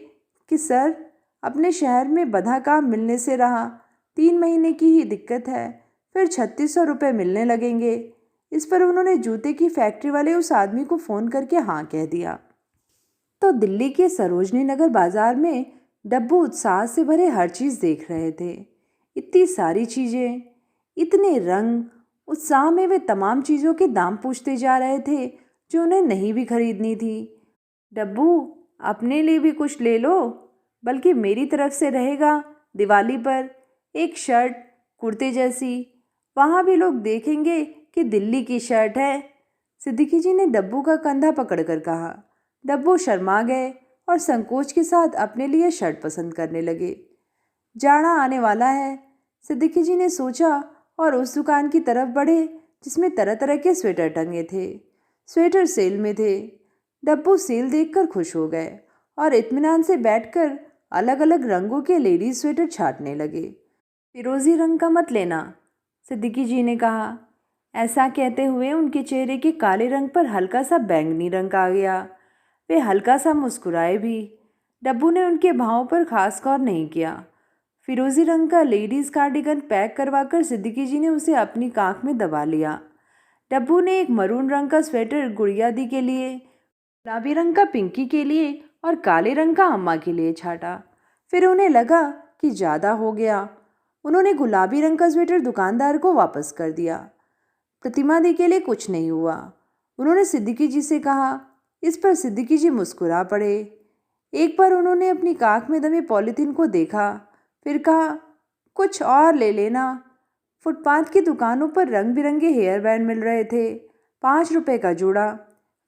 कि सर, अपने शहर में बधा काम मिलने से रहा, 3 महीने की ही दिक्कत है, फिर 3600 रुपये मिलने लगेंगे। इस पर उन्होंने जूते की फैक्ट्री वाले उस आदमी को फ़ोन करके हाँ कह दिया। तो दिल्ली के सरोजनी नगर बाजार में डब्बू उत्साह से भरे हर चीज़ देख रहे थे। इतनी सारी चीज़ें, इतने रंग। उत्साह में वे तमाम चीज़ों के दाम पूछते जा रहे थे जो उन्हें नहीं भी खरीदनी थी। डब्बू, अपने लिए भी कुछ ले लो, बल्कि मेरी तरफ से रहेगा दिवाली पर एक शर्ट कुर्ते जैसी। वहाँ भी लोग देखेंगे कि दिल्ली की शर्ट है। सिद्दीकी जी ने डब्बू का कंधा पकड़कर कहा। डब्बू शर्मा गए और संकोच के साथ अपने लिए शर्ट पसंद करने लगे। जाड़ा आने वाला है, सिद्दीकी जी ने सोचा और उस दुकान की तरफ बढ़े जिसमें तरह तरह के स्वेटर टंगे थे। स्वेटर सेल में थे। डब्बू सेल देखकर खुश हो गए और इत्मीनान से बैठकर अलग अलग रंगों के लेडीज स्वेटर छांटने लगे। फिरोजी रंग का मत लेना, सिद्दीकी जी ने कहा। ऐसा कहते हुए उनके चेहरे के काले रंग पर हल्का सा बैंगनी रंग आ गया। वे हल्का सा मुस्कुराए भी। डब्बू ने उनके भावों पर खास गौर नहीं किया। फिरोजी रंग का लेडीज़ कार्डिगन पैक करवाकर सिद्दीकी जी ने उसे अपनी काख में दबा लिया। डब्बू ने एक मरून रंग का स्वेटर गुड़िया दी के लिए, गुलाबी रंग का पिंकी के लिए और काले रंग का अम्मा के लिए छाटा। फिर उन्हें लगा कि ज़्यादा हो गया। उन्होंने गुलाबी रंग का स्वेटर दुकानदार को वापस कर दिया। प्रतिमा दी के लिए कुछ नहीं हुआ। उन्होंने सिद्दीकी जी से कहा। इस पर सिद्दीकी जी मुस्कुरा पड़े। एक बार उन्होंने अपनी काख में दबे पॉलीथीन को देखा, फिर कहा, कुछ और ले लेना। फुटपाथ की दुकानों पर रंग बिरंगे हेयर बैंड मिल रहे थे, 5 रुपये का जोड़ा।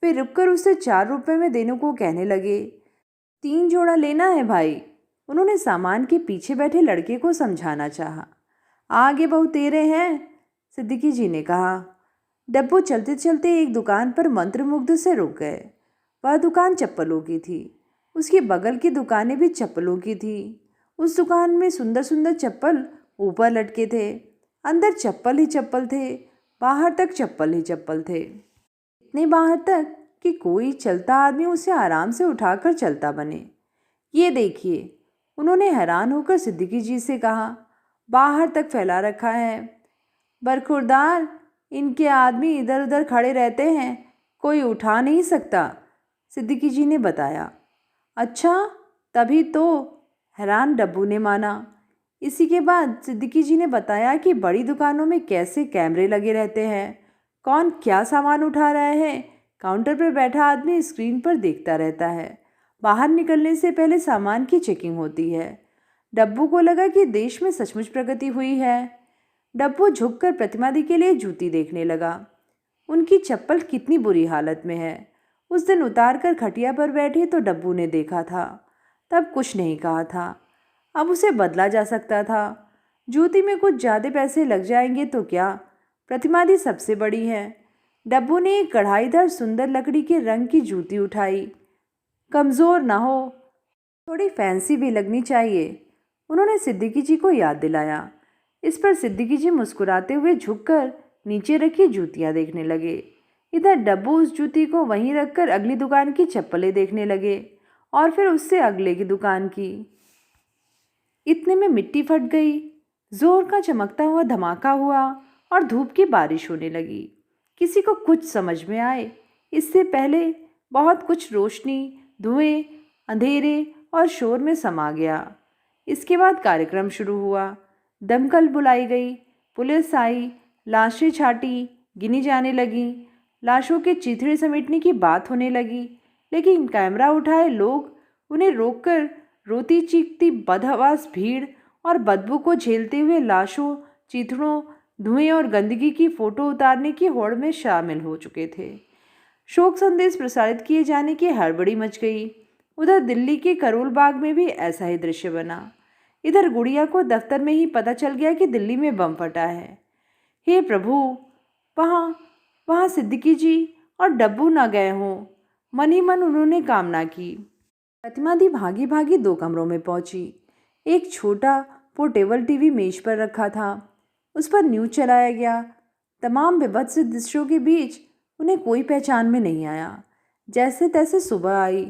वे रुककर उसे 4 रुपये में देने को कहने लगे। 3 जोड़ा लेना है भाई, उन्होंने सामान के पीछे बैठे लड़के को समझाना चाहा। आगे बहुत तेरे हैं, सिद्दीकी जी ने कहा। डब्बू चलते चलते एक दुकान पर मंत्रमुग्ध से रुक गए। वह दुकान चप्पलों की थी। उसके बगल की दुकानें भी चप्पलों की थी। उस दुकान में सुंदर सुंदर चप्पल ऊपर लटके थे। अंदर चप्पल ही चप्पल थे, बाहर तक चप्पल ही चप्पल थे। इतने बाहर तक कि कोई चलता आदमी उसे आराम से उठाकर चलता बने। ये देखिए, उन्होंने हैरान होकर सिद्दीकी जी से कहा। बाहर तक फैला रखा है। बरखुरदार, इनके आदमी इधर उधर खड़े रहते हैं, कोई उठा नहीं सकता, सिद्दीकी जी ने बताया। अच्छा, तभी तो, हैरान डब्बू ने माना। इसी के बाद सिद्दीकी जी ने बताया कि बड़ी दुकानों में कैसे कैमरे लगे रहते हैं, कौन क्या सामान उठा रहा है, काउंटर पर बैठा आदमी स्क्रीन पर देखता रहता है। बाहर निकलने से पहले सामान की चेकिंग होती है। डब्बू को लगा कि देश में सचमुच प्रगति हुई है। डब्बू झुककर प्रतिमा दी के लिए जूती देखने लगा। उनकी चप्पल कितनी बुरी हालत में है। उस दिन उतार कर खटिया पर बैठे तो डब्बू ने देखा था, तब कुछ नहीं कहा था। अब उसे बदला जा सकता था। जूती में कुछ ज़्यादा पैसे लग जाएंगे तो क्या, प्रतिमा दी सबसे बड़ी है। डब्बू ने एक कढ़ाईदार सुंदर लकड़ी के रंग की जूती उठाई। कमज़ोर ना हो, थोड़ी फैंसी भी लगनी चाहिए, उन्होंने सिद्दीकी जी को याद दिलाया। इस पर सिद्दीकी जी मुस्कुराते हुए झुककर नीचे रखी जूतियां देखने लगे। इधर डब्बू उस जूती को वहीं रखकर अगली दुकान की चप्पलें देखने लगे और फिर उससे अगले की दुकान की। इतने में मिट्टी फट गई, जोर का चमकता हुआ धमाका हुआ और धूप की बारिश होने लगी। किसी को कुछ समझ में आए इससे पहले बहुत कुछ रोशनी, धुएं, अंधेरे और शोर में समा गया। इसके बाद कार्यक्रम शुरू हुआ। दमकल बुलाई गई, पुलिस आई, लाशें छाटी, गिनी जाने लगीं, लाशों के चिथड़े समेटने की बात होने लगी। लेकिन कैमरा उठाए लोग उन्हें रोककर रोती चीखती बदहवास भीड़ और बदबू को झेलते हुए लाशों, चिथड़ों, धुएं और गंदगी की फोटो उतारने की होड़ में शामिल हो चुके थे। शोक संदेश प्रसारित किए जाने की हड़बड़ी मच गई। उधर दिल्ली के करोल बाग में भी ऐसा ही दृश्य बना। इधर गुड़िया को दफ्तर में ही पता चल गया कि दिल्ली में बम फटा है। हे प्रभु, वहाँ वहाँ सिद्दीकी जी और डब्बू ना गए हों, मन ही मन उन्होंने कामना की। प्रतिमा दी भागी भागी 2 कमरों में पहुंची। एक छोटा पोर्टेबल टीवी मेज पर रखा था, उस पर न्यूज चलाया गया। तमाम विभत्स दृश्यों के बीच उन्हें कोई पहचान में नहीं आया। जैसे तैसे सुबह आई।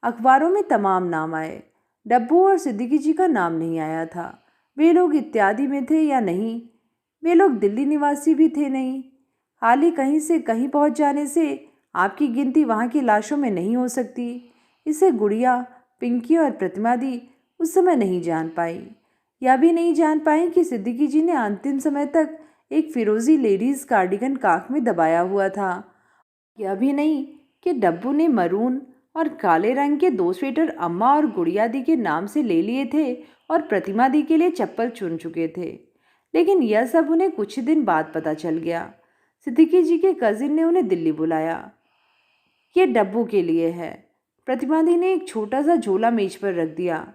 अखबारों में तमाम नाम आए, डब्बू और सिद्दीकी जी का नाम नहीं आया था। वे लोग इत्यादि में थे या नहीं, वे लोग दिल्ली निवासी भी थे नहीं। हाल ही कहीं से कहीं पहुंच जाने से आपकी गिनती वहां की लाशों में नहीं हो सकती। इसे गुड़िया, पिंकी और प्रतिमा दी उस समय नहीं जान पाई। यह भी नहीं जान पाई कि सिद्दीकी जी ने अंतिम समय तक एक फिरोजी लेडीज कार्डिगन काख में दबाया हुआ था। यह भी नहीं कि डब्बू ने मरून और काले रंग के 2 स्वेटर अम्मा और गुड़िया दी के नाम से ले लिए थे और प्रतिमा दी के लिए चप्पल चुन चुके थे। लेकिन यह सब उन्हें कुछ ही दिन बाद पता चल गया। सिद्दीकी जी के कजिन ने उन्हें दिल्ली बुलाया। ये डब्बू के लिए है। प्रतिमा दी ने एक छोटा सा झोला मेज पर रख दिया।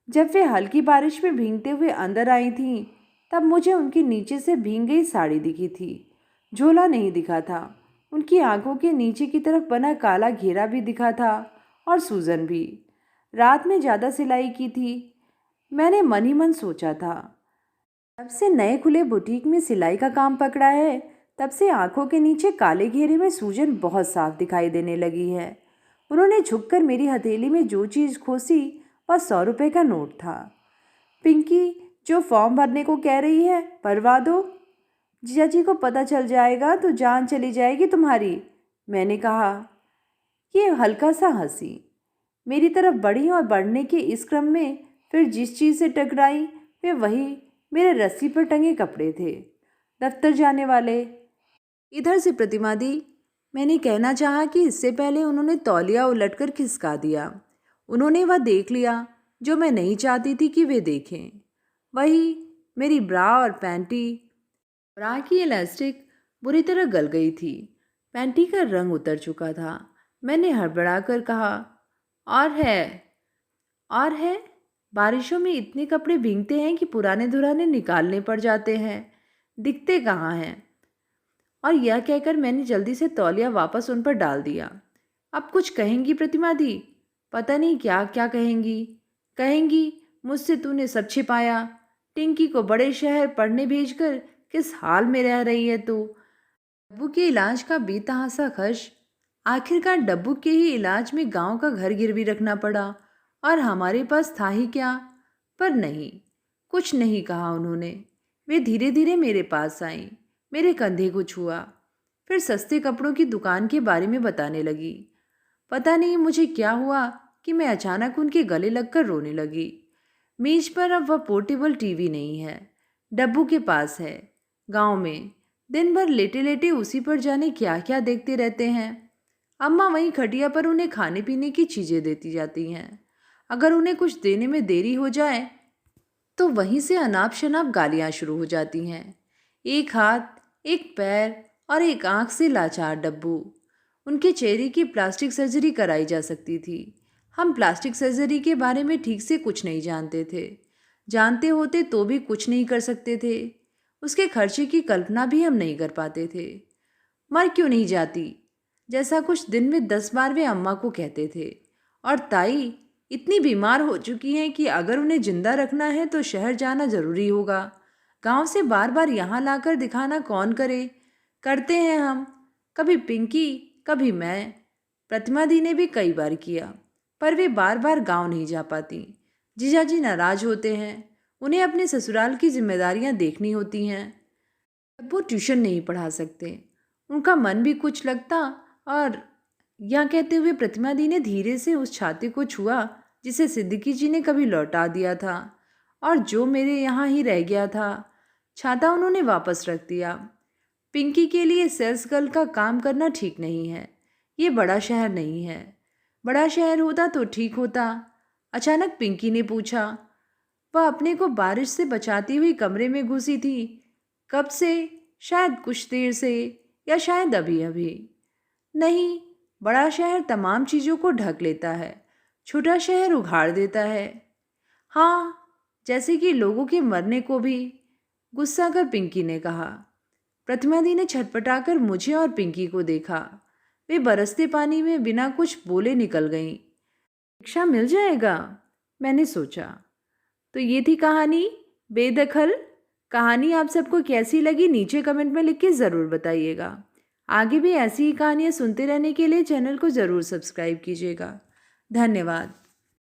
जब वे हल्की बारिश में भीगते हुए अंदर आई थीं, तब मुझे उनकी नीचे से भीग गई साड़ी दिखी थी, झोला नहीं दिखा था। उनकी आंखों के नीचे की तरफ बना काला घेरा भी दिखा था और सूजन भी। रात में ज़्यादा सिलाई की थी, मैंने मन ही मन सोचा था। जब से नए खुले बुटीक में सिलाई का काम पकड़ा है, तब से आंखों के नीचे काले घेरे में सूजन बहुत साफ दिखाई देने लगी है। उन्होंने झुककर मेरी हथेली में जो चीज़ खोसी वह 100 रुपये का नोट था। पिंकी, जो फॉर्म भरने को कह रही है भरवा दो, जीजा जी को पता चल जाएगा तो जान चली जाएगी तुम्हारी, मैंने कहा। ये हल्का सा हंसी मेरी तरफ बढ़ी और बढ़ने के इस क्रम में फिर जिस चीज़ से टकराई वे वही मेरे रस्सी पर टंगे कपड़े थे, दफ्तर जाने वाले। इधर से प्रतिमा दी, मैंने कहना चाहा कि इससे पहले उन्होंने तौलिया उलटकर खिसका दिया। उन्होंने वह देख लिया जो मैं नहीं चाहती थी कि वे देखें। वही मेरी ब्रा और पैंटी। ब्रा की इलास्टिक बुरी तरह गल गई थी, पैंटी का रंग उतर चुका था। मैंने हड़बड़ाकर कहा, और है, बारिशों में इतने कपड़े भीगते हैं कि पुराने धुराने निकालने पड़ जाते हैं, दिखते कहाँ हैं। और यह कहकर मैंने जल्दी से तौलिया वापस उन पर डाल दिया। अब कुछ कहेंगी प्रतिमा दी? पता नहीं क्या क्या कहेंगी मुझसे तूने सब छिपाया, टिंकी को बड़े शहर पढ़ने भेजकर किस हाल में रह रही है तू। डब्बू के इलाज का बेतहासा खर्च, आखिरकार डब्बू के ही इलाज में गांव का घर गिरवी रखना पड़ा और हमारे पास था ही क्या। पर नहीं, कुछ नहीं कहा उन्होंने। वे धीरे धीरे मेरे पास आईं, मेरे कंधे को छुआ, फिर सस्ते कपड़ों की दुकान के बारे में बताने लगी। पता नहीं मुझे क्या हुआ, कि मैं अचानक उनके गले लगकर रोने लगी। मेज पर अब वह पोर्टेबल टीवी नहीं है, डब्बू के पास है। गांव में दिन भर लेटे लेटे उसी पर जाने क्या क्या देखते रहते हैं। अम्मा वहीं खटिया पर उन्हें खाने पीने की चीज़ें देती जाती हैं। अगर उन्हें कुछ देने में देरी हो जाए तो वहीं से अनाप शनाप गालियाँ शुरू हो जाती हैं। एक हाथ, एक पैर और एक आंख से लाचार डब्बू। उनके चेहरे की प्लास्टिक सर्जरी कराई जा सकती थी। हम प्लास्टिक सर्जरी के बारे में ठीक से कुछ नहीं जानते थे। जानते होते तो भी कुछ नहीं कर सकते थे। उसके खर्चे की कल्पना भी हम नहीं कर पाते थे। मर क्यों नहीं जाती, जैसा कुछ दिन में 10 बार वे अम्मा को कहते थे। और ताई इतनी बीमार हो चुकी हैं कि अगर उन्हें जिंदा रखना है तो शहर जाना ज़रूरी होगा। गांव से बार बार यहाँ लाकर दिखाना कौन करे। करते हैं हम, कभी पिंकी, कभी मैं। प्रतिमा दी ने भी कई बार किया, पर वे बार बार गांव नहीं जा पाती। जीजाजी नाराज होते हैं, उन्हें अपने ससुराल की जिम्मेदारियां देखनी होती हैं। अब वो ट्यूशन नहीं पढ़ा सकते, उनका मन भी कुछ लगता। और यह कहते हुए प्रतिमा दी ने धीरे से उस छाते को छुआ जिसे सिद्दीकी जी ने कभी लौटा दिया था और जो मेरे यहाँ ही रह गया था। छाता उन्होंने वापस रख दिया। पिंकी के लिए सेल्स गर्ल का काम करना ठीक नहीं है। ये बड़ा शहर नहीं है। बड़ा शहर होता तो ठीक होता। अचानक पिंकी ने पूछा। वह अपने को बारिश से बचाती हुई कमरे में घुसी थी। कब से? शायद कुछ देर से, या शायद अभी अभी। नहीं, बड़ा शहर तमाम चीज़ों को ढक लेता है, छोटा शहर उघाड़ देता है। हाँ, जैसे कि लोगों के मरने को भी, गुस्सा कर पिंकी ने कहा। प्रतिमा दी ने छटपटाकर मुझे और पिंकी को देखा। वे बरसते पानी में बिना कुछ बोले निकल गईं। रिक्शा मिल जाएगा, मैंने सोचा। तो ये थी कहानी बेदखल। कहानी आप सबको कैसी लगी नीचे कमेंट में लिख के ज़रूर बताइएगा। आगे भी ऐसी ही कहानियाँ सुनते रहने के लिए चैनल को ज़रूर सब्सक्राइब कीजिएगा। धन्यवाद।